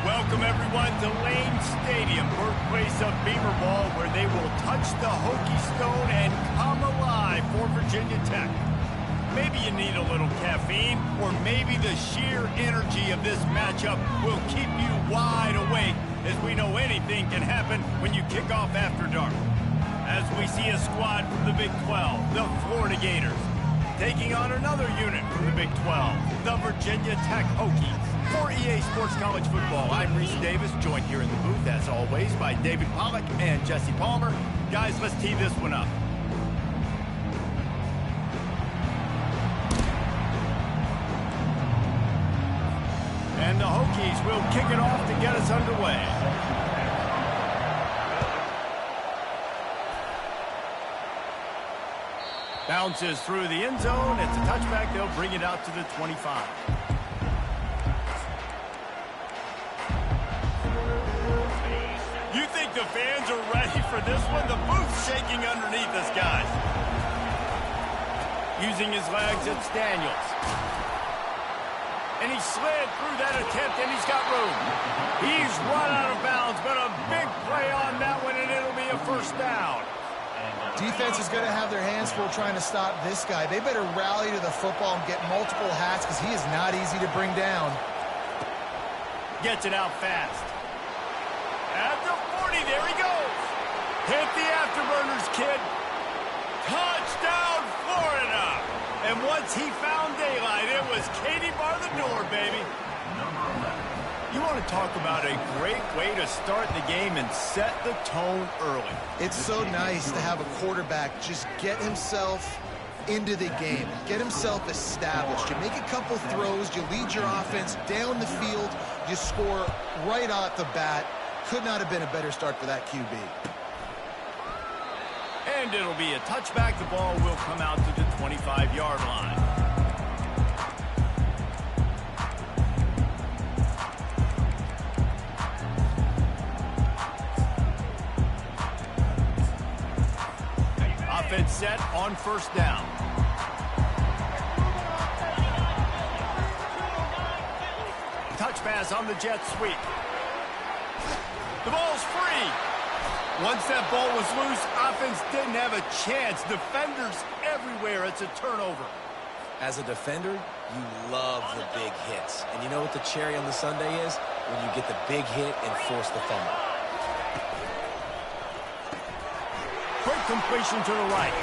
Welcome, everyone, to Lane Stadium, birthplace of Beamer Ball, where they will touch the Hokie Stone and come alive for Virginia Tech. Maybe you need a little caffeine, or maybe the sheer energy of this matchup will keep you wide awake, as we know anything can happen when you kick off after dark. As we see a squad from the Big 12, the Florida Gators, taking on another unit from the Big 12, the Virginia Tech Hokies. For EA Sports College Football, I'm Reese Davis, joined here in the booth, as always, by David Pollack and Jesse Palmer. Guys, let's tee this one up. And the Hokies will kick it off to get us underway. Bounces through the end zone. It's a touchback. They'll bring it out to the 25. You think the fans are ready for this one? The booth's shaking underneath us, guys. Using his legs, it's Daniels. And he slid through that attempt, and he's got room. He's run out of bounds, but a big play on that one, and it'll be a first down. Defense is going to have their hands full trying to stop this guy. They better rally to the football and get multiple hats because he is not easy to bring down. Gets it out fast. At the 40, there he goes. Hit the afterburners, kid. Touchdown, Florida. And once he found daylight, it was Katie bar the door, baby. You want to talk about a great way to start the game and set the tone early. It's so nice to have a quarterback just get himself into the game, get himself established. You make a couple throws, you lead your offense down the field, you score right off the bat. Could not have been a better start for that QB. And it'll be a touchback. The ball will come out to the 25-yard line. Offense set on first down. Touch pass on the jet sweep. The ball's free. Once that ball was loose, offense didn't have a chance. Defenders everywhere. It's a turnover. As a defender, you love the big hits. And you know what the cherry on the sundae is? When you get the big hit and force the fumble. Quick completion to the right.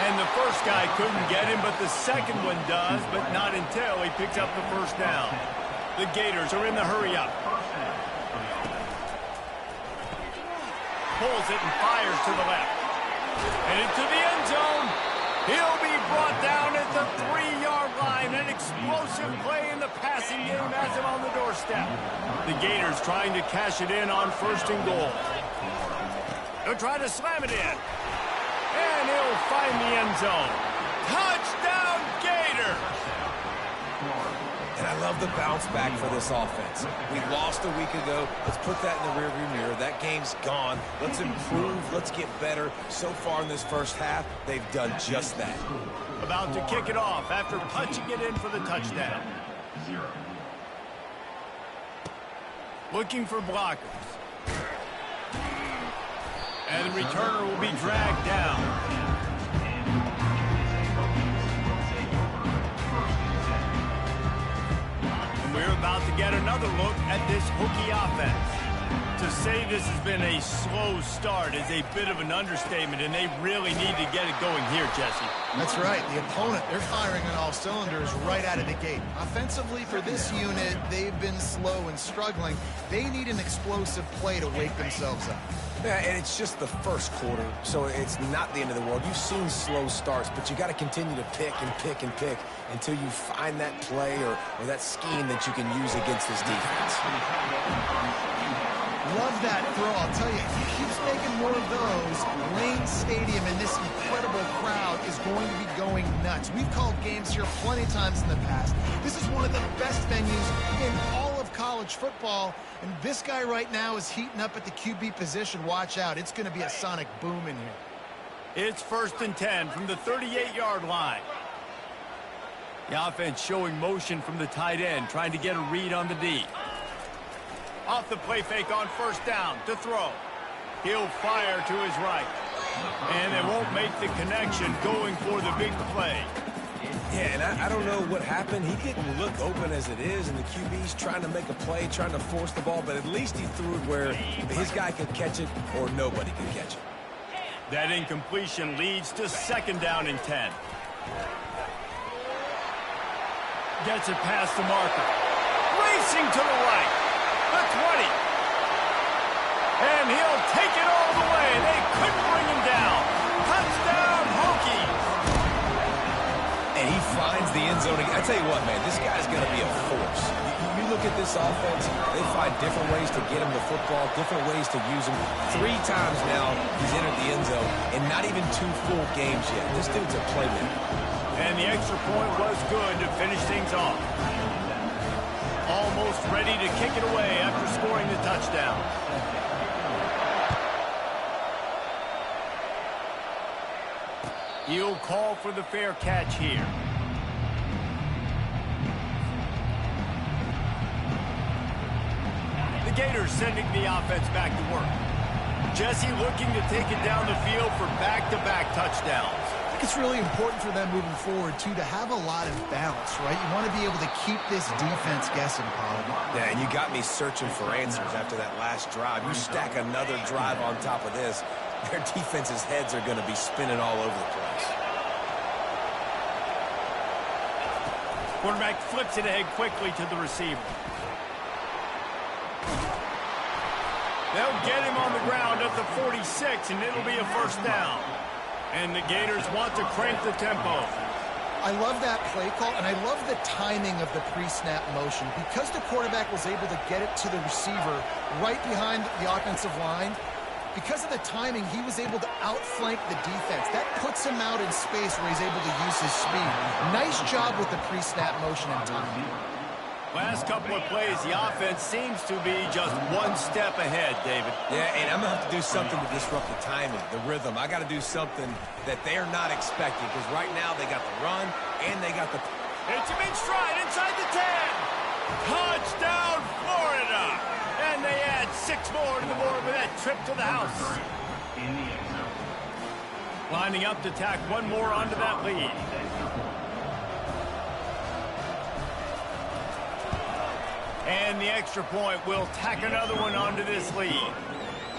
And the first guy couldn't get him, but the second one does, but not until he picks up the first down. The Gators are in the hurry-up. Pulls it and fires to the left. And into the end zone. He'll be brought down at the 3-yard line. An explosive play in the passing game has him on the doorstep. The Gators trying to cash it in on first and goal. They'll try to slam it in. And he'll find the end zone. Touchdown, Gators! And I love the bounce back for this offense. We lost a week ago. Let's put that in the rearview mirror. That game's gone. Let's improve. Let's get better. So far in this first half, they've done just that. About to kick it off after punching it in for the touchdown. Looking for blockers. And the returner will be dragged down. We're about to get another look at this Hokie offense. To say this has been a slow start is a bit of an understatement, and they really need to get it going here, Jesse. That's right. The opponent, they're firing on all cylinders right out of the gate. Offensively, for this unit, they've been slow and struggling. They need an explosive play to wake themselves up. Yeah, and it's just the first quarter, so it's not the end of the world. You've seen slow starts, but you got to continue to pick and pick and pick until you find that play or that scheme that you can use against this defense. Love that throw. I'll tell you, if he keeps making more of those, Lane Stadium and this incredible crowd is going to be going nuts. We've called games here plenty of times in the past. This is one of the best venues in all of college football, and this guy right now is heating up at the QB position. Watch out. It's going to be a sonic boom in here. It's 1st and 10 from the 38-yard line. The offense showing motion from the tight end, trying to get a read on the D. Off the play fake on 1st down to throw. He'll fire to his right. And they won't make the connection going for the big play. Yeah, and I don't know what happened. He didn't look open as it is, and the QB's trying to make a play, trying to force the ball, but at least he threw it where his guy could catch it or nobody could catch it. That incompletion leads to 2nd down and 10. Gets it past the marker. Racing to the right. The 20. And he'll take it all the way. They couldn't bring him down. Touchdown, Hokies. And he finds the end zone. I tell you what, man, this guy's going to be a force. You look at this offense, they find different ways to get him the football, different ways to use him. 3 times now he's entered the end zone, and not even 2 full games yet. This dude's a playmaker. And the extra point was good to finish things off. Almost ready to kick it away after scoring the touchdown. He'll call for the fair catch here. The Gators sending the offense back to work. Jesse looking to take it down the field for back-to-back touchdowns. It's really important for them moving forward, too, to have a lot of balance, right? You want to be able to keep this defense guessing, Paul. Yeah, and you got me searching for answers after that last drive. You stack another drive on top of this, their defense's heads are going to be spinning all over the place. Quarterback flips it ahead quickly to the receiver. They'll get him on the ground at the 46, and it'll be a 1st down. And the Gators want to crank the tempo. I love that play call, and I love the timing of the pre-snap motion. Because the quarterback was able to get it to the receiver right behind the offensive line, because of the timing, he was able to outflank the defense. That puts him out in space where he's able to use his speed. Nice job with the pre-snap motion and timing. Last couple of plays, the offense seems to be just 1 step ahead, David. Yeah, and I'm going to have to do something to disrupt the timing, the rhythm. I got to do something that they're not expecting, because right now they got the run and they got the... It's a big stride inside the 10. Touchdown, Florida. And they add 6 more to the board with that trip to the house. Lining up to tack 1 more onto that lead. And the extra point will tack another one onto this lead.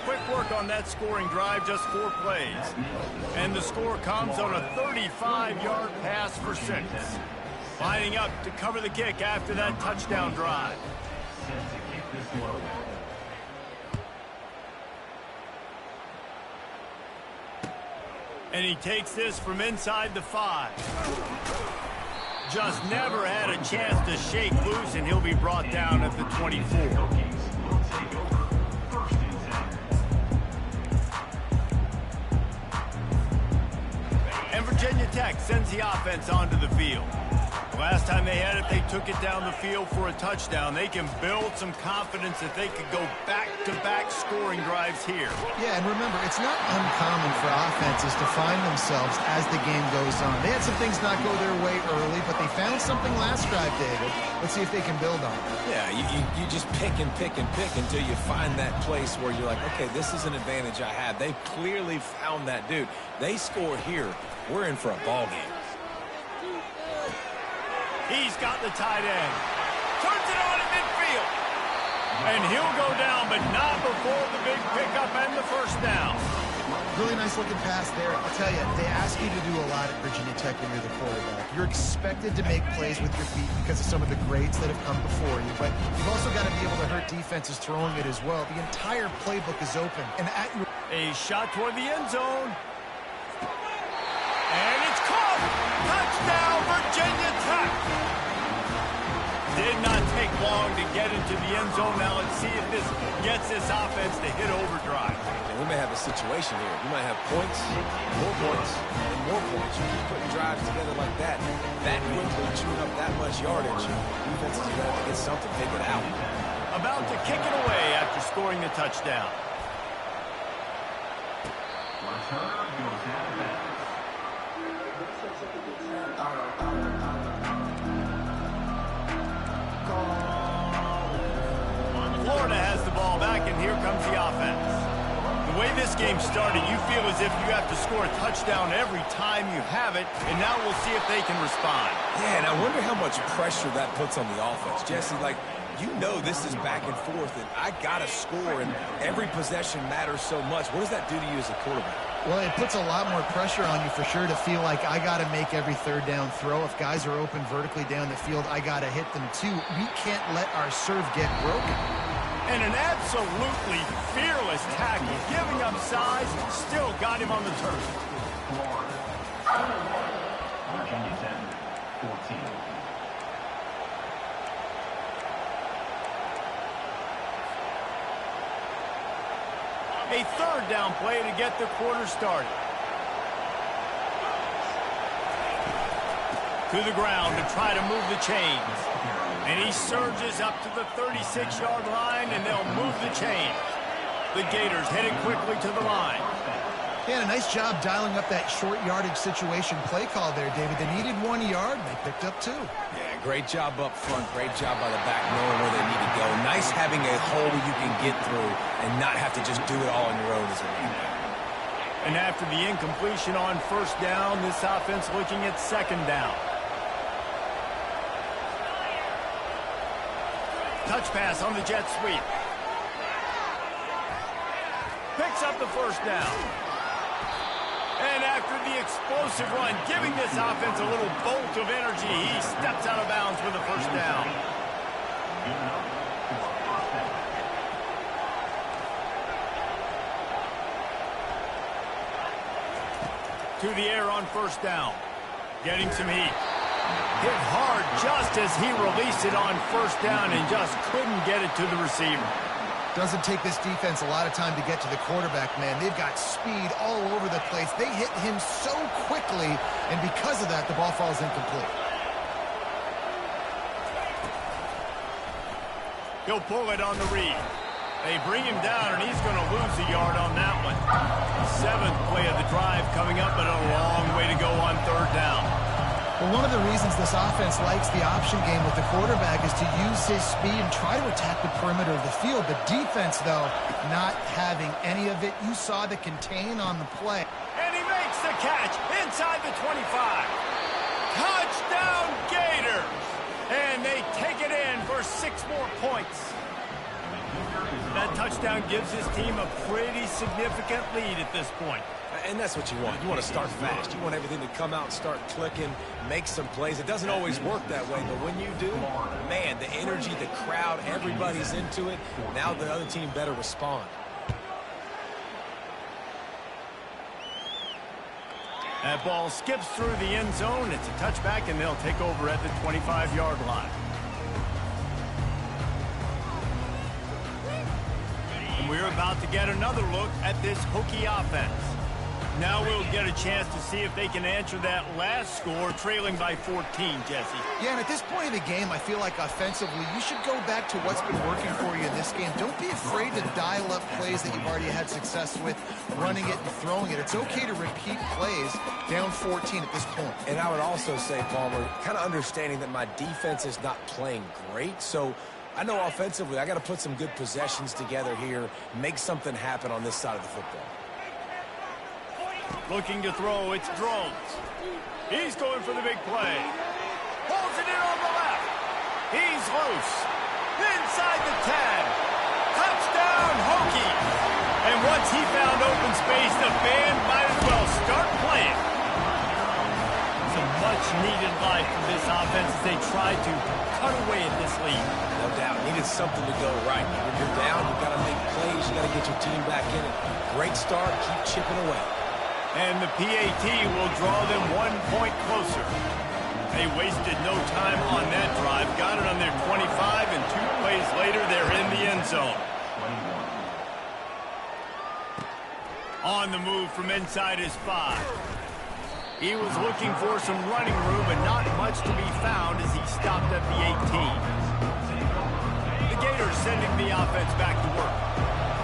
Quick work on that scoring drive, just 4 plays. And the score comes on a 35-yard pass for 6. Lining up to cover the kick after that touchdown drive. And he takes this from inside the 5. Just never had a chance to shake loose, and he'll be brought down at the 24. And Virginia Tech sends the offense onto the field. Last time they had it, they took it down the field for a touchdown. They can build some confidence that they could go back-to-back scoring drives here. Yeah, and remember, it's not uncommon for offenses to find themselves as the game goes on. They had some things not go their way early, but they found something last drive, David. Let's see if they can build on it. Yeah, you just pick and pick and pick until you find that place where you're like, okay, this is an advantage I have. They clearly found that dude. They score here. We're in for a ball game. He's got the tight end. Turns it on in midfield. And he'll go down, but not before the big pickup and the first down. Really nice looking pass there. I'll tell you, they ask you to do a lot at Virginia Tech when you're the quarterback. You're expected to make plays with your feet because of some of the greats that have come before you, but you've also got to be able to hurt defenses throwing it as well. The entire playbook is open. And at your... A shot toward the end zone. And it's caught! Touchdown, Virginia Tech! Did not take long to get into the end zone. Now let's see if this gets this offense to hit overdrive. And we may have a situation here. You might have points, and more points. You keep putting drives together like that quickly, chewing up that much yardage. Defenses are going to have to get something figured out. About to kick it away after scoring the touchdown. Florida has the ball back, and here comes the offense. The way this game started, you feel as if you have to score a touchdown every time you have it, and now we'll see if they can respond. Yeah, and I wonder how much pressure that puts on the offense. Jesse, like, you know this is back and forth, and I got to score, and every possession matters so much. What does that do to you as a quarterback? Well, it puts a lot more pressure on you for sure to feel like I got to make every third down throw. If guys are open vertically down the field, I got to hit them too. We can't let our serve get broken. And an absolutely fearless tackle, giving up size, still got him on the turf. Virginia Tech, 14. A third down play to get the quarter started. To the ground to try to move the chains. And he surges up to the 36-yard line, and they'll move the chains. The Gators heading quickly to the line. Yeah, a nice job dialing up that short yardage situation play call there, David. They needed 1 yard, and they picked up 2. Yeah, great job up front. Great job by the back knowing where they need to go. Nice having a hole you can get through and not have to just do it all on your own as a running back. And after the incompletion on first down, this offense looking at second down. Touch pass on the jet sweep. Picks up the first down. And after the explosive run, giving this offense a little bolt of energy, he steps out of bounds for the first down. To the air on first down. Getting some heat. Hit hard just as he released it on first down and just couldn't get it to the receiver. Doesn't take this defense a lot of time to get to the quarterback, man. They've got speed all over the place. They hit him so quickly, and because of that, the ball falls incomplete. He'll pull it on the read. They bring him down, and he's going to lose a yard on that one. 7th play of the drive coming up, but a long way to go on third down. Well, one of the reasons this offense likes the option game with the quarterback is to use his speed and try to attack the perimeter of the field. The defense, though, not having any of it. You saw the contain on the play. And he makes the catch inside the 25. Touchdown, Gators! And they take it in for 6 more points. That touchdown gives his team a pretty significant lead at this point. And that's what you want. You want to start fast. You want everything to come out and start clicking, make some plays. It doesn't always work that way, but when you do, man, the energy, the crowd, everybody's into it. Now the other team better respond. That ball skips through the end zone. It's a touchback, and they'll take over at the 25-yard line. And we're about to get another look at this Hokie offense. Now we'll get a chance to see if they can answer that last score, trailing by 14, Jesse. Yeah, and at this point in the game, I feel like offensively, you should go back to what's been working for you in this game. Don't be afraid to dial up plays that you've already had success with, running it and throwing it. It's okay to repeat plays down 14 at this point. And I would also say, Palmer, kind of understanding that my defense is not playing great, so I know offensively I got to put some good possessions together here, make something happen on this side of the football. Looking to throw, it's Drones. He's going for the big play. Holds it in on the left. He's loose. Inside the 10. And once he found open space, the band might as well start playing. Some much-needed life from this offense as they tried to cut away at this lead. No doubt. Needed something to go right. When you're down, you've got to make plays. You've got to get your team back in it. Great start. Keep chipping away. And the PAT will draw them 1 point closer. They wasted no time on that drive. Got it on their 25, and 2 plays later, they're in the end zone. On the move from inside his 5. He was looking for some running room, but not much to be found as he stopped at the 18. The Gators sending the offense back to work.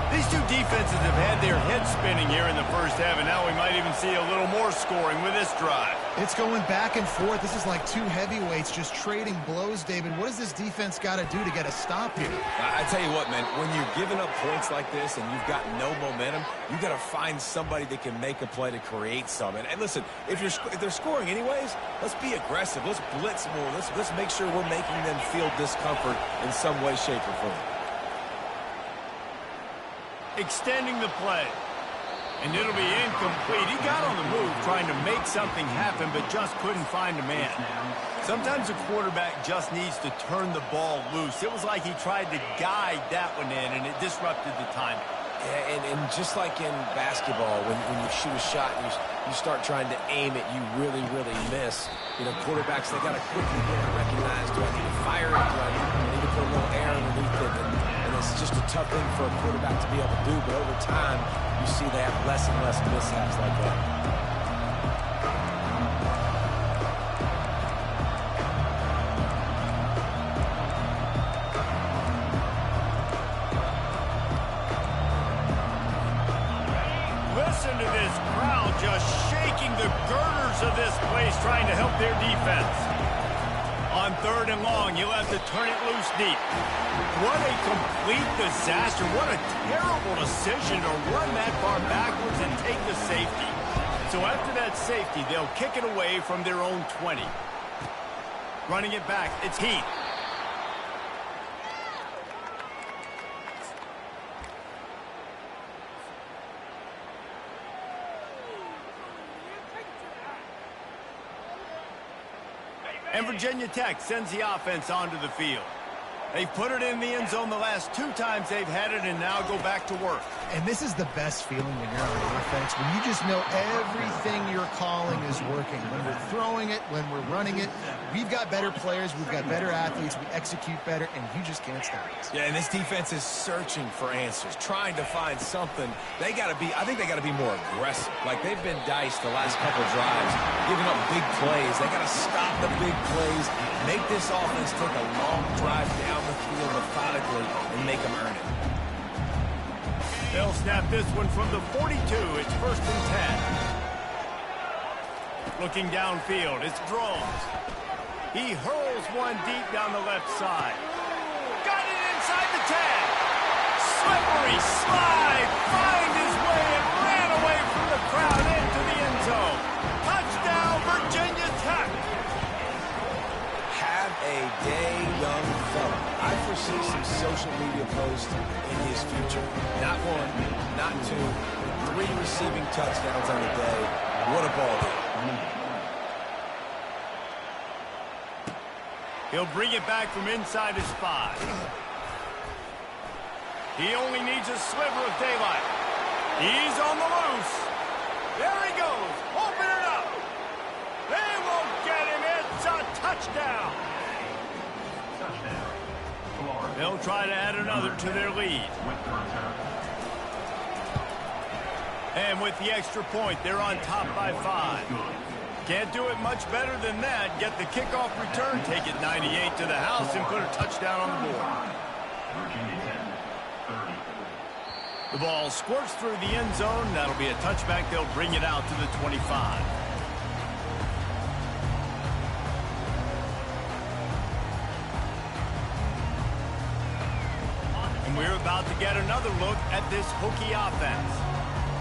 These two defenses have had their heads spinning here in the first half, and now we might even see a little more scoring with this drive. It's going back and forth. This is like two heavyweights just trading blows, David. What does this defense got to do to get a stop here? I tell you what, man, when you're giving up points like this and you've got no momentum, you got to find somebody that can make a play to create some. And listen, if they're scoring anyways, let's be aggressive. Let's blitz more. Let's make sure we're making them feel discomfort in some way, shape, or form. Extending the play. And it'll be incomplete. He got on the move trying to make something happen, but just couldn't find a man. Sometimes a quarterback just needs to turn the ball loose. It was like he tried to guide that one in, and it disrupted the timing. Yeah, and just like in basketball, when you shoot a shot and you start trying to aim it, you really, really miss. You know, quarterbacks, they got to quickly be able to recognize, do I need to fire it? Do I need to put a little air underneath it? And it's just a tough thing for a quarterback to be able to do. But over time, you see they have less and less mishaps like that. Listen to this crowd just shaking the girders of this place, trying to help their defense. On 3rd and long, you'll have to turn it loose deep. What a complete disaster. What a terrible decision to run that far backwards and take the safety. So after that safety, they'll kick it away from their own 20. Running it back, it's Heath. And Virginia Tech sends the offense onto the field. They've put it in the end zone the last 2 times they've had it, and now go back to work. And this is the best feeling when you're on offense, when you just know everything you're calling is working. When we're throwing it, when we're running it, we've got better players, we've got better athletes, we execute better, and you just can't stop us. Yeah, and this defense is searching for answers, trying to find something. I think they got to be more aggressive. Like they've been diced the last couple drives, giving up big plays. They got to stop the big plays, make this offense take a long drive down the field methodically and make them earn it. They'll snap this one from the 42. It's 1st and 10. Looking downfield, it's Drones. He hurls one deep down the left side. Got it inside the 10. Slippery slide, find his way and ran away from the crowd into the end zone. Touchdown, Virginia Tech. Have a day, young fella. I foresee some social media posts in his future. Not 1, not 2, 3 receiving touchdowns on the day. What a ball game. He'll bring it back from inside his 5. He only needs a sliver of daylight. He's on the loose. There he goes. Open it up. They won't get him. It's a touchdown. They'll try to add another to their lead. And with the extra point, they're on top by 5. Can't do it much better than that. Get the kickoff return, take it 98 to the house, and put a touchdown on the board. The ball squirts through the end zone. That'll be a touchback. They'll bring it out to the 25. And we're about to get another look at this Hokie offense.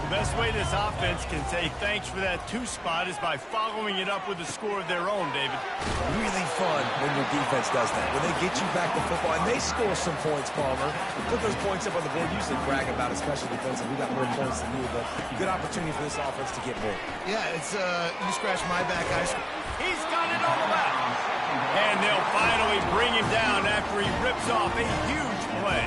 The best way this offense can say thanks for that 2 spot is by following it up with a score of their own, David. Really fun when your defense does that. When they get you back to football, and they score some points, Palmer. Put those points up on the board. Usually brag about it, special defense, and we got more points than you, but good opportunity for this offense to get more. Yeah, it's you scratch my back, He's got it on the back. And they'll finally bring him down after he rips off a huge play.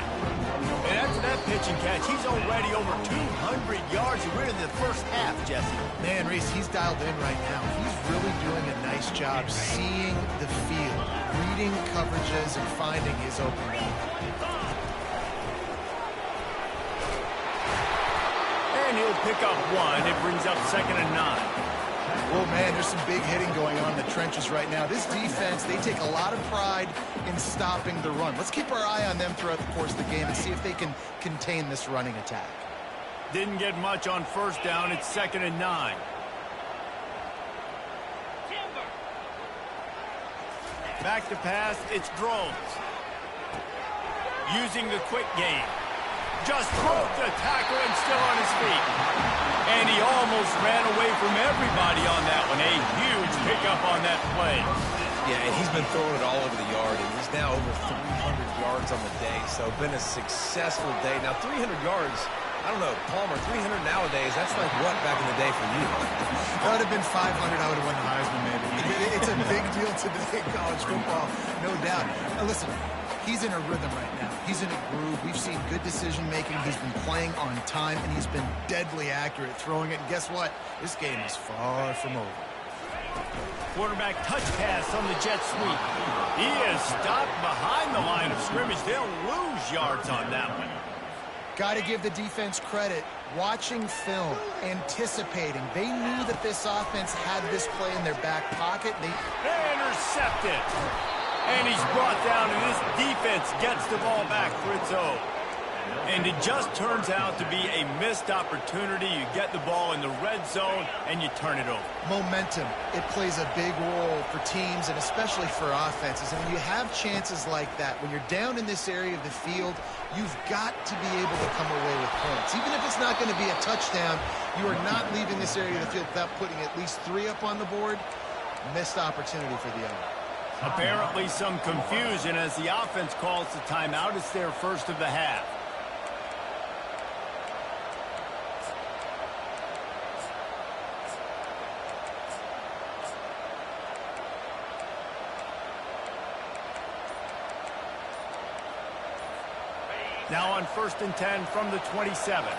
And after that pitch and catch, he's already over 200 yards, and we're in the first half, Jesse. Man, Reese, he's dialed in right now. He's really doing a nice job seeing the field, reading coverages, and finding his open man. And he'll pick up 1. It brings up 2nd and 9. Oh, man, there's some big hitting going on in the trenches right now. This defense, they take a lot of pride in stopping the run. Let's keep our eye on them throughout the course of the game and see if they can contain this running attack. Didn't get much on 1st down. It's 2nd and 9. Back to pass. It's Drones. Using the quick game. Just broke the tackle and still on his feet. And he almost ran away from everybody on that one. A huge pickup on that play. Yeah, and he's been throwing it all over the yard, and he's now over 300 yards on the day. So been a successful day. Now, 300 yards, I don't know, Palmer, 300 nowadays, that's like what back in the day for you? That would have been 500. I would have won the Heisman, maybe. It's a big deal today in college football, no doubt. Now, listen, he's in a rhythm right now. He's in a groove. We've seen good decision-making. He's been playing on time, and he's been deadly accurate throwing it. And guess what? This game is far from over. Quarterback touch pass on the jet sweep. He is stopped behind the line of scrimmage. They'll lose yards on that one. Got to give the defense credit. Watching film, anticipating. They knew that this offense had this play in their back pocket. They intercepted. And he's brought down, and this defense gets the ball back for its own. And it just turns out to be a missed opportunity. You get the ball in the red zone, and you turn it over. Momentum. It plays a big role for teams, and especially for offenses. And when you have chances like that, when you're down in this area of the field, you've got to be able to come away with points. Even if it's not going to be a touchdown, you are not leaving this area of the field without putting at least 3 up on the board. Missed opportunity for the other. Apparently some confusion as the offense calls the timeout. It's their first of the half. Now on 1st and 10 from the 27.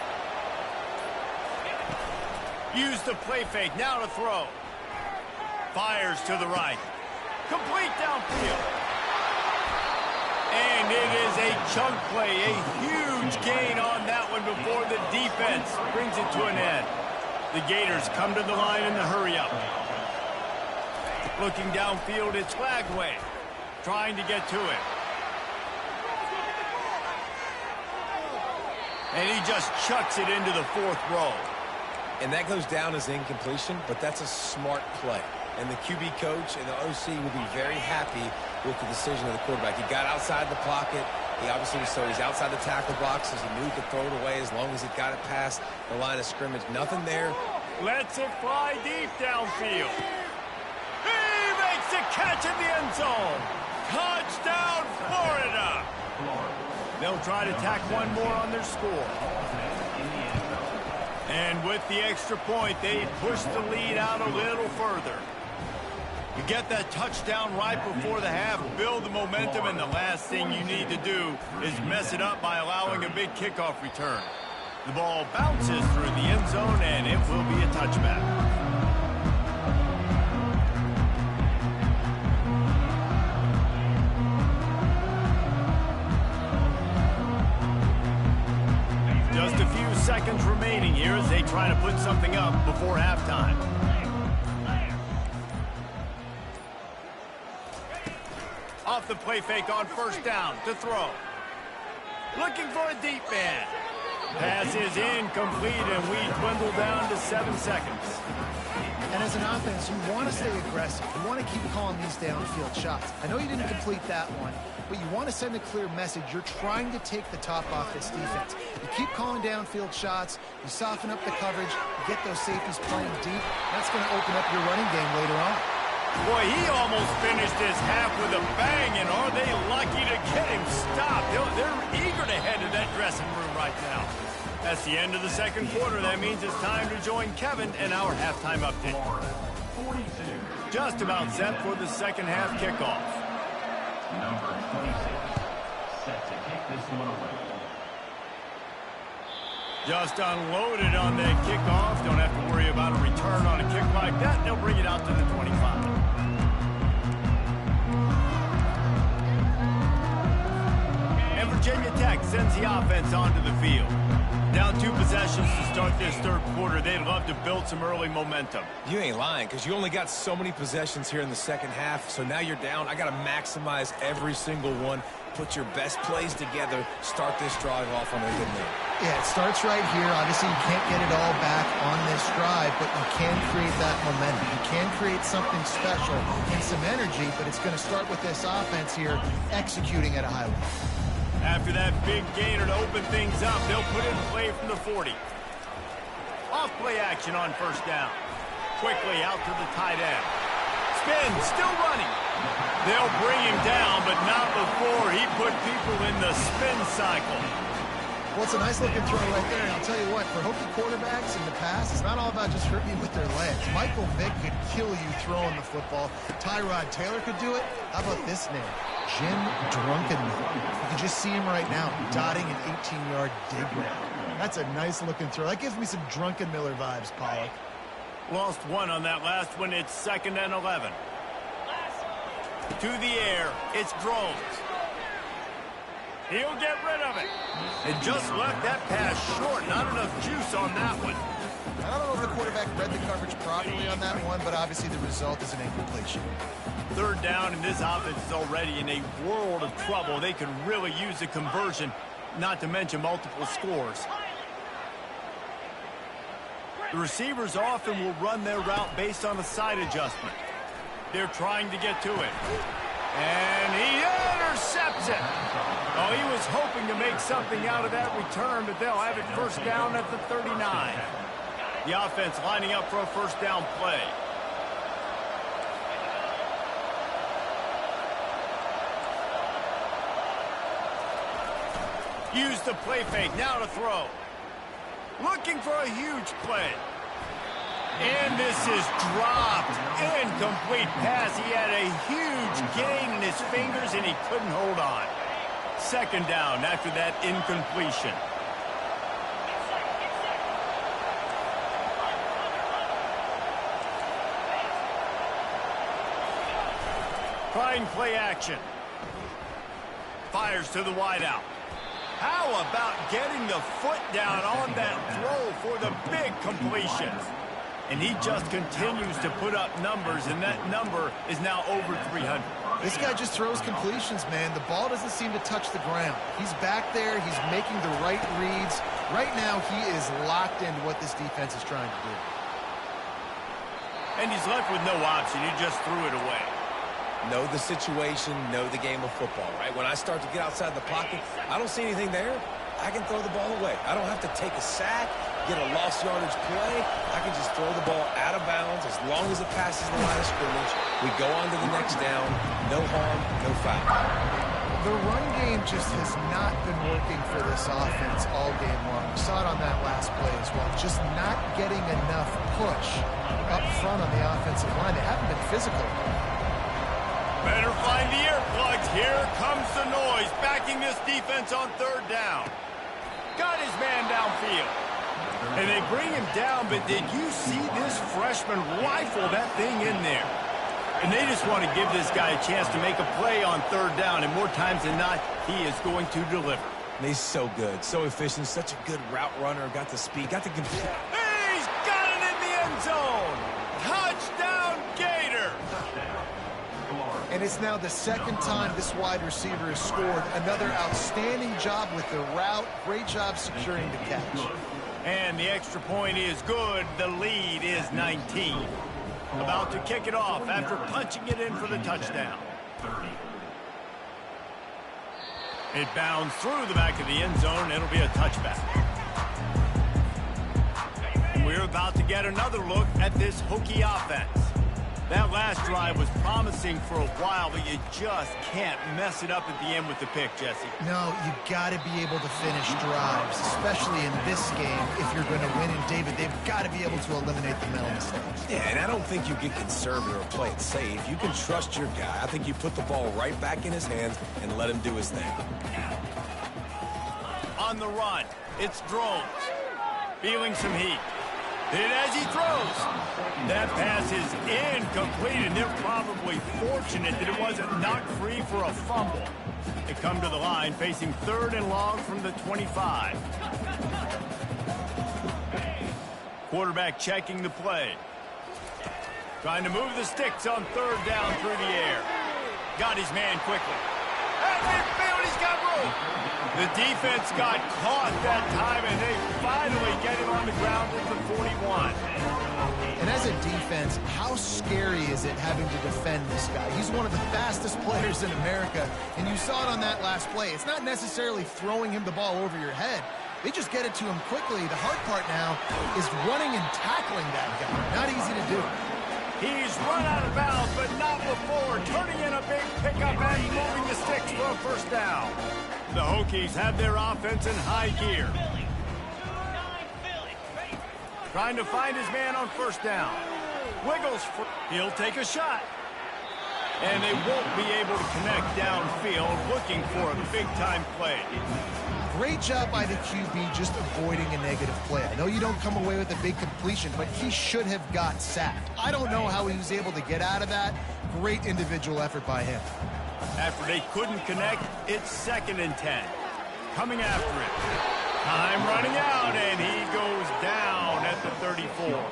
Use the play fake. Now to throw. Fires to the right. Complete downfield. And it is a chunk play, a huge gain on that one before the defense brings it to an end. The Gators come to the line in the hurry-up. Looking downfield, it's Lagway trying to get to it. And he just chucks it into the 4th row. And that goes down as incompletion, but that's a smart play. And the QB coach and the OC will be very happy with the decision of the quarterback. He got outside the pocket. He obviously so he's outside the tackle boxes. He knew he could throw it away as long as he got it past the line of scrimmage. Nothing there. Lets it fly deep downfield. He makes the catch in the end zone. Touchdown, Florida. They'll try to tack one more on their score. And with the extra point, they push the lead out a little further. You get that touchdown right before the half, build the momentum, and the last thing you need to do is mess it up by allowing a big kickoff return. The ball bounces through the end zone, and it will be a touchback. Just a few seconds remaining here as they try to put something up before halftime. Off the play fake on 1st down to throw. Looking for a deep man. Pass is incomplete, and we dwindle down to 7 seconds. And as an offense, you want to stay aggressive. You want to keep calling these downfield shots. I know you didn't complete that one, but you want to send a clear message. You're trying to take the top off this defense. You keep calling downfield shots. You soften up the coverage. You get those safeties playing deep. That's going to open up your running game later on. Boy, he almost finished his half with a bang, and are they lucky to get him stopped? They're eager to head to that dressing room right now. That's the end of the second quarter. That means it's time to join Kevin and our halftime update. Just about set for the second half kickoff. Number 26, set to kick this one away. Just unloaded on that kickoff. Don't have to worry about a return on a kick like that. They'll bring it out to the 25. And Virginia Tech sends the offense onto the field. Down 2 possessions to start this third quarter. They'd love to build some early momentum. You ain't lying, because you only got so many possessions here in the second half, so now you're down. I got to maximize every single one. Put your best plays together. Start this drive off on a good note. Yeah, it starts right here. Obviously, you can't get it all back on this drive, but you can create that momentum. You can create something special and some energy, but it's going to start with this offense here executing at a high level. After that big gainer to open things up, they'll put in play from the 40. Off play action on first down. Quickly out to the tight end. Spin, still running. They'll bring him down, but not before he put people in the spin cycle. Well, it's a nice-looking throw right there, and I'll tell you what, for Hokie quarterbacks in the past, it's not all about just hurting you with their legs. Michael Vick could kill you throwing the football. Tyrod Taylor could do it. How about this name? Jim Drunkenmiller. You can just see him right now, dotting an 18-yard dig route. That's a nice-looking throw. That gives me some Drunkenmiller vibes, Pollock. Lost one on that last one. It's 2nd and 11. To the air, it's Groves. He'll get rid of it. And just left that pass short. Not enough juice on that one. I don't know if the quarterback read the coverage properly on that one, but obviously the result is an incompletion. Third down, and this offense is already in a world of trouble. They could really use a conversion, not to mention multiple scores. The receivers often will run their route based on a side adjustment. They're trying to get to it. And he intercepts it. Oh, he was hoping to make something out of that return, but they'll have it first down at the 39. The offense lining up for a first down play. Use the play fake, now to throw. Looking for a huge play. And this is dropped. Incomplete pass. He had a huge gain in his fingers, and he couldn't hold on. Second down after that incompletion. Trying play action. Fires to the wideout. How about getting the foot down on that throw for the big completion? And he just continues to put up numbers, and that number is now over 300. This guy just throws completions, man. The ball doesn't seem to touch the ground. He's back there. He's making the right reads. Right now, he is locked into what this defense is trying to do. And he's left with no option. He just threw it away. Know the situation, know the game of football, right? When I start to get outside the pocket, I don't see anything there. I can throw the ball away. I don't have to take a sack, get a lost yardage play. I can just throw the ball out of bounds as long as it passes the line of scrimmage. We go on to the next down. No harm, no foul. The run game just has not been working for this offense all game long. We saw it on that last play as well. Just not getting enough push up front on the offensive line. They haven't been physical. Better find the earplugs. Here comes the noise, backing this defense on third down. Got his man downfield. And they bring him down, but did you see this freshman rifle that thing in there? And they just want to give this guy a chance to make a play on third down, and more times than not, he is going to deliver. And he's so good, so efficient, such a good route runner, got the speed, got the control. He's got it in the end zone. Touchdown, Gator. And it's now the second time this wide receiver has scored. Another outstanding job with the route. Great job securing the catch. And the extra point is good. The lead is 19. About to kick it off after punching it in for the touchdown. 30. It bounds through the back of the end zone. It'll be a touchback. And we're about to get another look at this Hokie offense. That last drive was promising for a while, but you just can't mess it up at the end with the pick, Jesse. No, you got to be able to finish drives, especially in this game. If you're going to win, and David, they've got to be able to eliminate the mental mistakes. Yeah, and I don't think you get conservative or play it safe. You can trust your guy. I think you put the ball right back in his hands and let him do his thing. On the run, it's Drones. Feeling some heat. And as he throws, that pass is incomplete, and they're probably fortunate that it wasn't knocked free for a fumble. They come to the line facing 3rd and long from the 25. Quarterback checking the play. Trying to move the sticks on 3rd down through the air. Got his man quickly. At midfield, he's got room. The defense got caught that time, and they finally get him on the ground at the 41. And as a defense, how scary is it having to defend this guy? He's one of the fastest players in America, and you saw it on that last play. It's not necessarily throwing him the ball over your head. They just get it to him quickly. The hard part now is running and tackling that guy. Not easy to do. He's run out of bounds, but not before. Turning in a big pickup and moving the sticks for a 1st down. The Hokies have their offense in high gear. Trying to find his man on 1st down. Wiggles. He'll take a shot. And they won't be able to connect downfield, looking for a big-time play. Great job by the QB just avoiding a negative play. I know you don't come away with a big completion, but he should have got sacked. I don't know how he was able to get out of that. Great individual effort by him. After they couldn't connect, it's 2nd and 10. Coming after it. Time running out, and he goes down at the 34.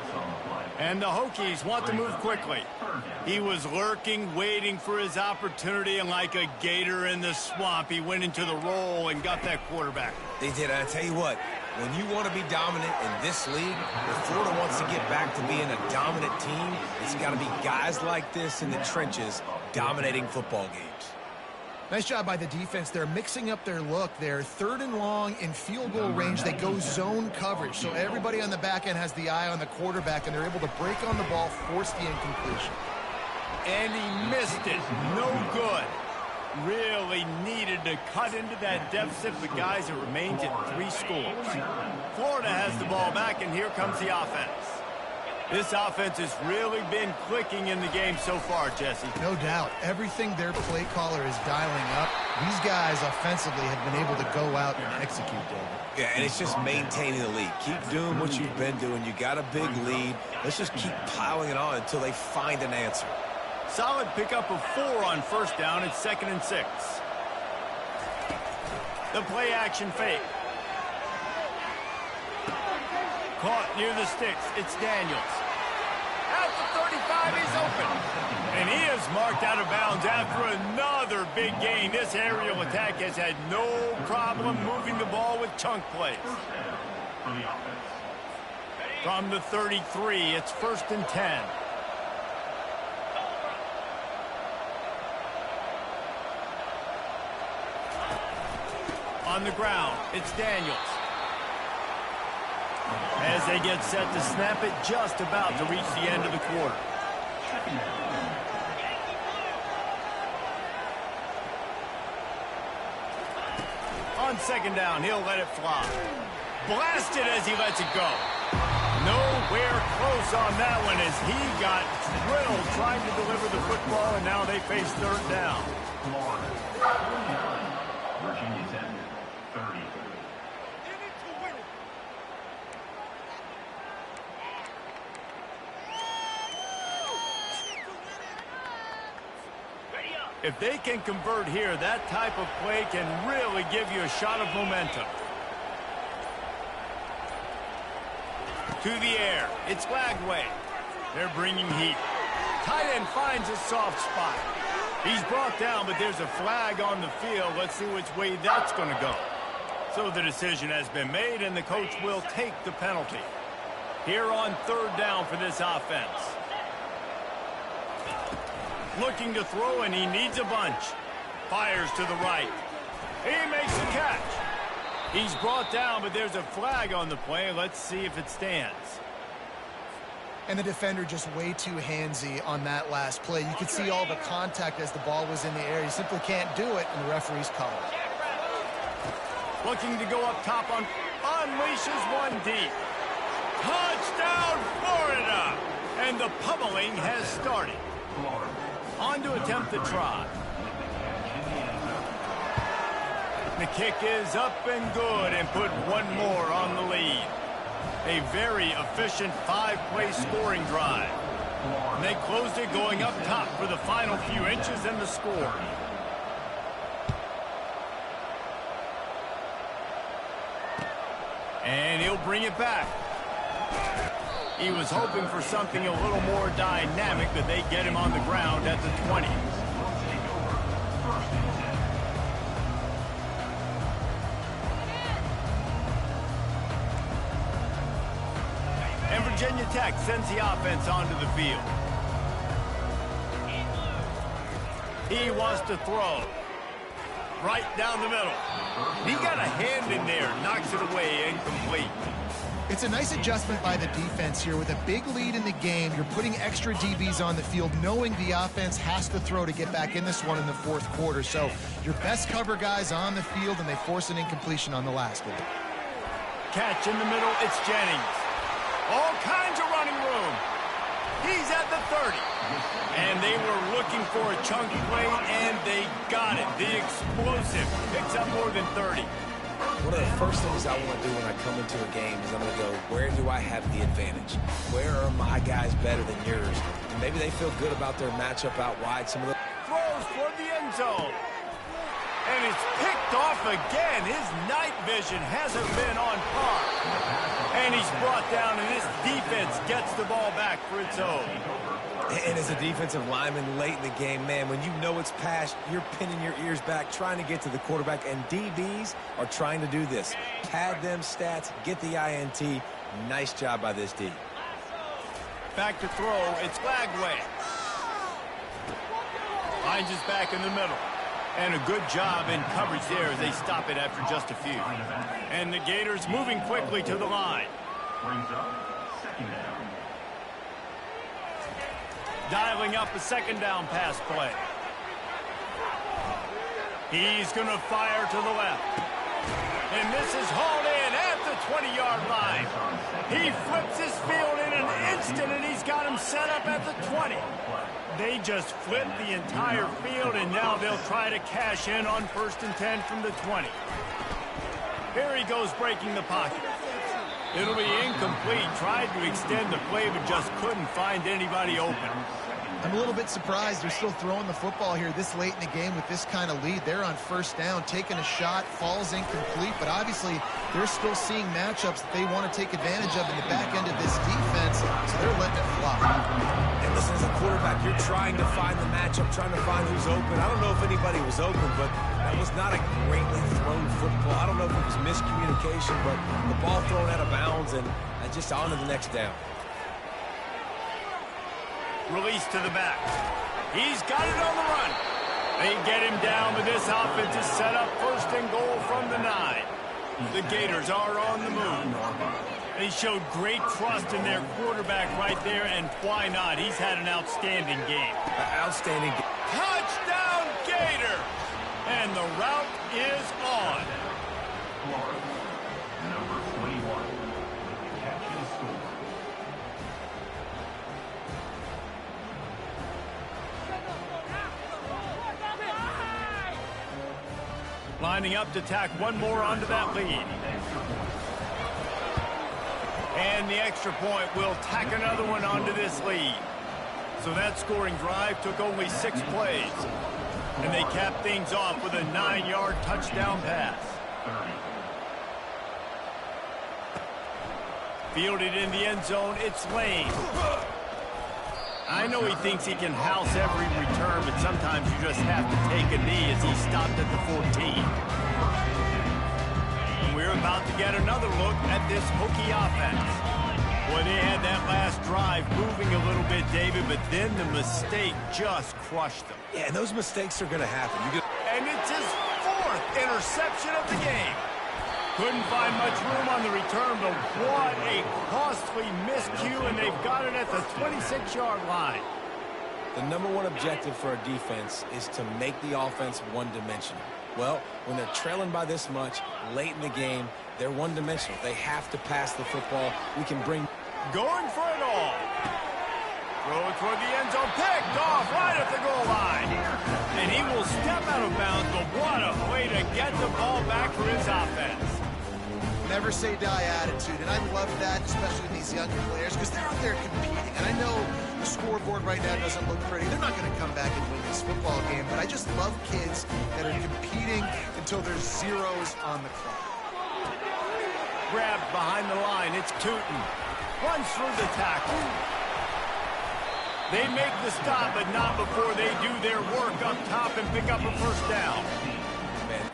And the Hokies want to move quickly. He was lurking, waiting for his opportunity, and like a gator in the swamp, he went into the roll and got that quarterback. They did. I tell you what, when you want to be dominant in this league, if Florida wants to get back to being a dominant team, it's got to be guys like this in the trenches dominating football games. Nice job by the defense. They're mixing up their look. They're 3rd and long in field goal range. They go zone coverage. So everybody on the back end has the eye on the quarterback, and they're able to break on the ball, force the incompletion. And he missed it. No good. Really needed to cut into that deficit, but guys, it remains at 3 scores. Florida has the ball back, and here comes the offense. This offense has really been clicking in the game so far, Jesse. No doubt. Everything their play caller is dialing up, these guys offensively have been able to go out and execute, David. Yeah, and it's just maintaining the lead. Keep doing what you've been doing. You got a big lead. Let's just keep piling it on until they find an answer. Solid pickup of 4 on 1st down. It's 2nd and 6. The play action fake. Caught near the sticks. It's Daniels. At the 35, he's open. And he is marked out of bounds after another big gain. This aerial attack has had no problem moving the ball with chunk plays. From the 33, it's 1st and 10. On the ground, it's Daniels. As they get set to snap it, just about to reach the end of the quarter. On 2nd down, he'll let it fly. Blasted as he lets it go. Nowhere close on that one as he got drilled trying to deliver the football, and now they face 3rd down. Virginia's at 30. If they can convert here, that type of play can really give you a shot of momentum. To the air, it's Lagway. They're bringing heat. Tight end finds a soft spot. He's brought down, but there's a flag on the field. Let's see which way that's going to go. So the decision has been made, and the coach will take the penalty. Here on 3rd down for this offense. Looking to throw, and he needs a bunch. Fires to the right. He makes the catch. He's brought down, but there's a flag on the play. Let's see if it stands. And the defender just way too handsy on that last play. You could see all the contact as the ball was in the air. He simply can't do it, and the referee's called. Looking to go up top on unleashes one deep. Touchdown, Florida! And the pummeling has started. On to attempt the try. The kick is up and good and put one more on the lead. A very efficient 5-play scoring drive. And they closed it going up top for the final few inches and the score. And he'll bring it back. He was hoping for something a little more dynamic, but they get him on the ground at the 20. And Virginia Tech sends the offense onto the field. He wants to throw. Right down the middle. He got a hand in there, knocks it away, incomplete. It's a nice adjustment by the defense here. With a big lead in the game, you're putting extra DBs on the field, knowing the offense has to throw to get back in this one in the fourth quarter. So your best cover guys on the field, and they force an incompletion on the last one. Catch in the middle, it's Jennings. All kinds of running room. He's at the 30. And they were looking for a chunk play, and they got it. The explosive picks up more than 30. One of the first things I want to do when I come into a game is I'm going to go, where do I have the advantage? Where are my guys better than yours? And maybe they feel good about their matchup out wide. Some of the throws for the end zone. And it's picked off again. His night vision hasn't been on par. And he's brought down, and this defense gets the ball back for its own. And as a defensive lineman late in the game, man, when you know it's passed, you're pinning your ears back, trying to get to the quarterback, and DBs are trying to do this. Pad them stats, get the INT. Nice job by this D. Back to throw, it's Lagway. Hines is back in the middle. And a good job in coverage there as they stop it after just a few. And the Gators moving quickly to the line. Brings up second down. Dialing up a second down pass play. He's going to fire to the left. And this is hauled in at the 20-yard line. He flips his field in an instant, and he's got him set up at the 20. They just flipped the entire field, and now they'll try to cash in on 1st and 10 from the 20. Here he goes breaking the pocket. It'll be incomplete. Tried to extend the play, but just couldn't find anybody open. I'm a little bit surprised they're still throwing the football here this late in the game with this kind of lead. They're on 1st down, taking a shot, falls incomplete, but obviously they're still seeing matchups that they want to take advantage of in the back end of this defense, so they're letting it fly. And listen, as a quarterback, you're trying to find the matchup, trying to find who's open. I don't know if anybody was open, but that was not a greatly thrown football. I don't know if it was miscommunication, but the ball thrown out of bounds and just on to the next down. Release to the back. He's got it on the run. They get him down, but this offense is set up 1st and goal from the 9. The Gators are on the move. They showed great trust in their quarterback right there, and why not? He's had an outstanding game. Outstanding. Touchdown, Gator! And the route is on. Florida, number 21. Catch and score. Lining up to tack one more onto that lead. And the extra point will tack another one onto this lead. So that scoring drive took only 6 plays. And they capped things off with a 9-yard touchdown pass. Fielded in the end zone, it's Lane. I know he thinks he can house every return, but sometimes you just have to take a knee as he stopped at the 14. And we're about to get another look at this Hokie offense. Well, they had that last drive moving a little bit, David, but then the mistake just crushed them. Yeah, and those mistakes are going to happen. And it's his 4th interception of the game. Couldn't find much room on the return, but what a costly miscue, and they've got it at the 26-yard line. The #1 objective for a defense is to make the offense one-dimensional. Well, when they're trailing by this much late in the game, they're one-dimensional. They have to pass the football. We can bring... Going for it all. Throw it toward the end zone. Picked off right at the goal line. And he will step out of bounds, but what a way to get the ball back for his offense. Never say die attitude, and I love that, especially with these younger players, because they're out there competing. And I know the scoreboard right now doesn't look pretty. They're not going to come back and win this football game, but I just love kids that are competing until there's zeros on the clock. Grabbed behind the line. It's Tootin. Runs through the tackle. They make the stop, but not before they do their work up top and pick up a first down. Man.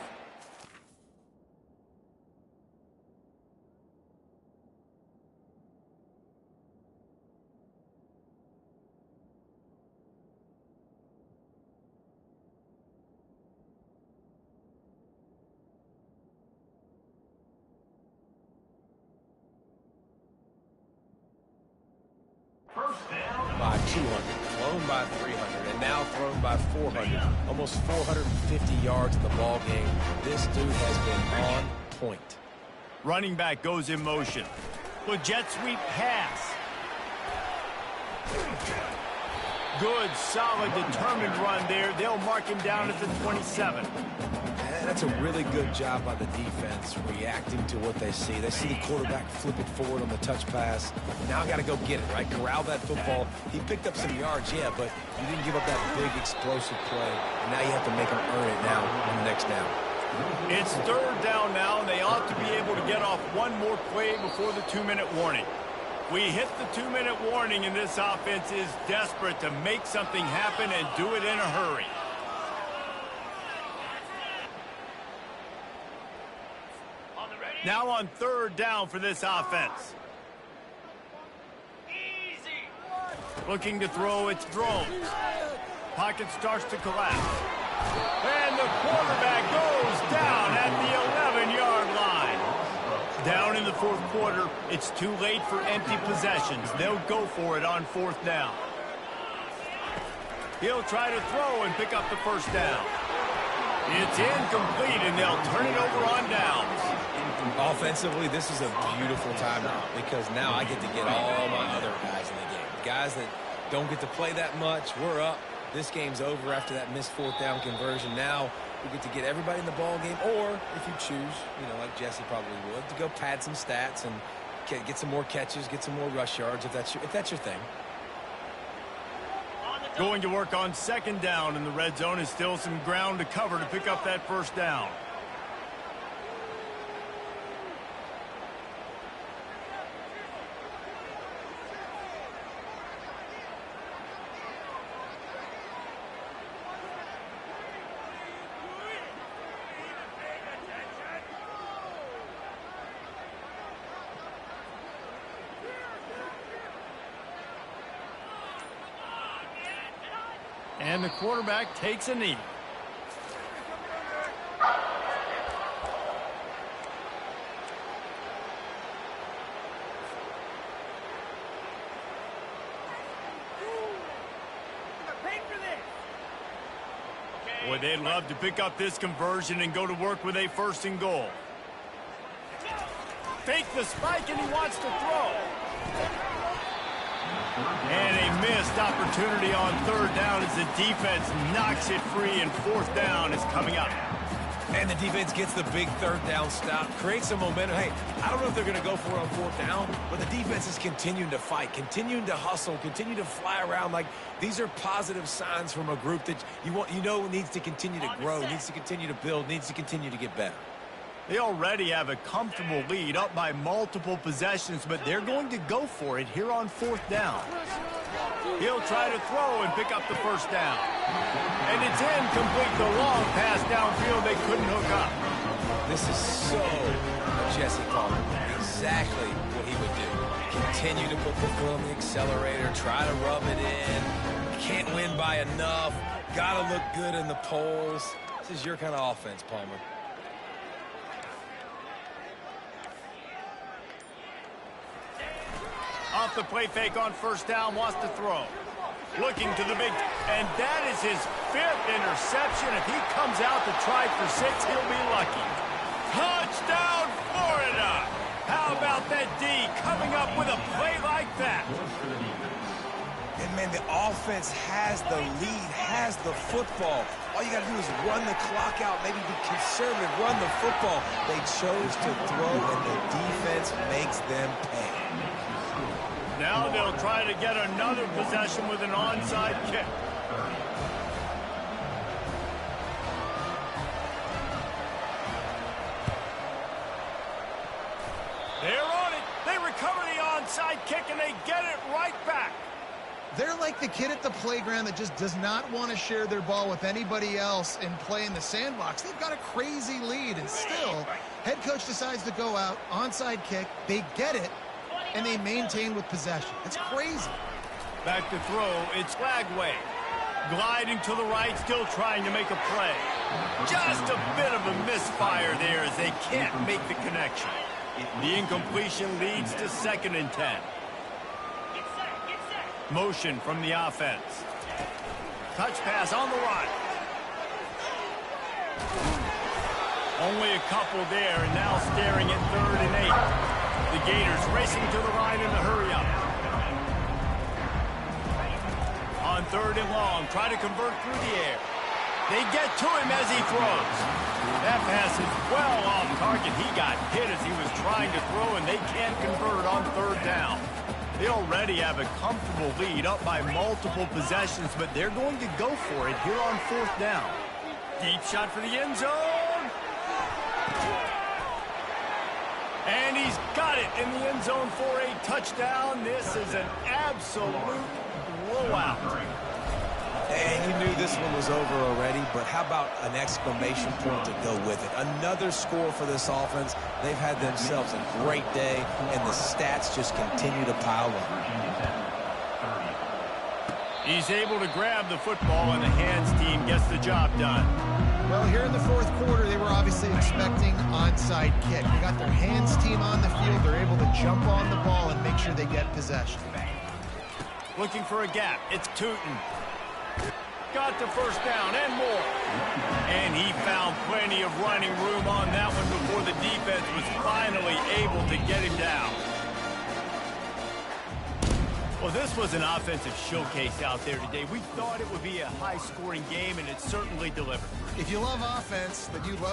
First down. By 200, thrown by 300, and now thrown by 400. Almost 450 yards in the ball game. This dude has been on point. Running back goes in motion. With jet sweep pass. Good, solid, determined run there. They'll mark him down at the 27. And that's a really good job by the defense reacting to what they see. They see the quarterback flip it forward on the touch pass. Now I got to go get it, right? Corral that football. He picked up some yards, yeah, but you didn't give up that big explosive play. And now you have to make him earn it now on the next down. It's 3rd down now, and they ought to be able to get off one more play before the 2-minute warning. We hit the 2-minute warning, and this offense is desperate to make something happen and do it in a hurry. Now on 3rd down for this offense. Looking to throw, it's Drones. Pocket starts to collapse. And the quarterback goes down at the 11-yard line. Down in the 4th quarter, it's too late for empty possessions. They'll go for it on 4th down. He'll try to throw and pick up the first down. It's incomplete, and they'll turn it over on downs. Offensively, this is a beautiful timeout because now I get to get all my other guys in the game. Guys that don't get to play that much, we're up. This game's over after that missed 4th down conversion. Now we get to get everybody in the ball game, or if you choose, you know, like Jesse probably would, to go pad some stats and get some more catches, get some more rush yards if that's your thing. Going to work on 2nd down, and the red zone is still some ground to cover to pick up that first down. And the quarterback takes a knee. Boy, they'd love to pick up this conversion and go to work with a 1st and goal. Fake the spike, and he wants to throw. And a missed opportunity on 3rd down as the defense knocks it free, and 4th down is coming up. And the defense gets the big 3rd down stop, creates some momentum. Hey, I don't know if they're going to go for it on 4th down, but the defense is continuing to fight, continuing to hustle, continue to fly around. Like, these are positive signs from a group that you know needs to continue to grow, needs to continue to build, needs to continue to get better. They already have a comfortable lead, up by multiple possessions, but they're going to go for it here on 4th down. He'll try to throw and pick up the first down. And it's incomplete. The long pass downfield they couldn't hook up. This is so Jesse Palmer. Exactly what he would do. Continue to put the foot on the accelerator, try to rub it in. Can't win by enough. Gotta look good in the polls. This is your kind of offense, Palmer. Off the play fake on first down, wants to throw. Looking to the big, and that is his 5th interception. If he comes out to try for 6, he'll be lucky. Touchdown, Florida! How about that D coming up with a play like that? And, man, the offense has the lead, has the football. All you got to do is run the clock out, maybe be conservative, run the football. They chose to throw, and the defense makes them pay. Now they'll try to get another possession with an onside kick. They're on it. They recover the onside kick, and they get it right back. They're like the kid at the playground that just does not want to share their ball with anybody else and play in the sandbox. They've got a crazy lead, and still, head coach decides to go out, onside kick, they get it, and they maintain with possession. It's crazy. Back to throw, it's Lagway. Gliding to the right, still trying to make a play. Just a bit of a misfire there as they can't make the connection. The incompletion leads to 2nd and 10. Motion from the offense. Touch pass on the run. Only a couple there, and now staring at 3rd and 8. The Gators racing to the line in the hurry-up. On 3rd and long, try to convert through the air. They get to him as he throws. That pass is well off target. He got hit as he was trying to throw, and they can't convert on 3rd down. They already have a comfortable lead, up by multiple possessions, but they're going to go for it here on 4th down. Deep shot for the end zone. And he's got it in the end zone for a touchdown. This is an absolute blowout. And you knew this one was over already, but how about an exclamation point to go with it? Another score for this offense. They've had themselves a great day, and the stats just continue to pile up. He's able to grab the football, and the hands team gets the job done. Well, here in the 4th quarter, they were obviously expecting onside kick. They got their hands team on the field. They're able to jump on the ball and make sure they get possession. Looking for a gap. It's Tootin. Got the first down and more. And he found plenty of running room on that one before the defense was finally able to get him down. Well, this was an offensive showcase out there today. We thought it would be a high-scoring game, and it certainly delivered. If you love offense, then you love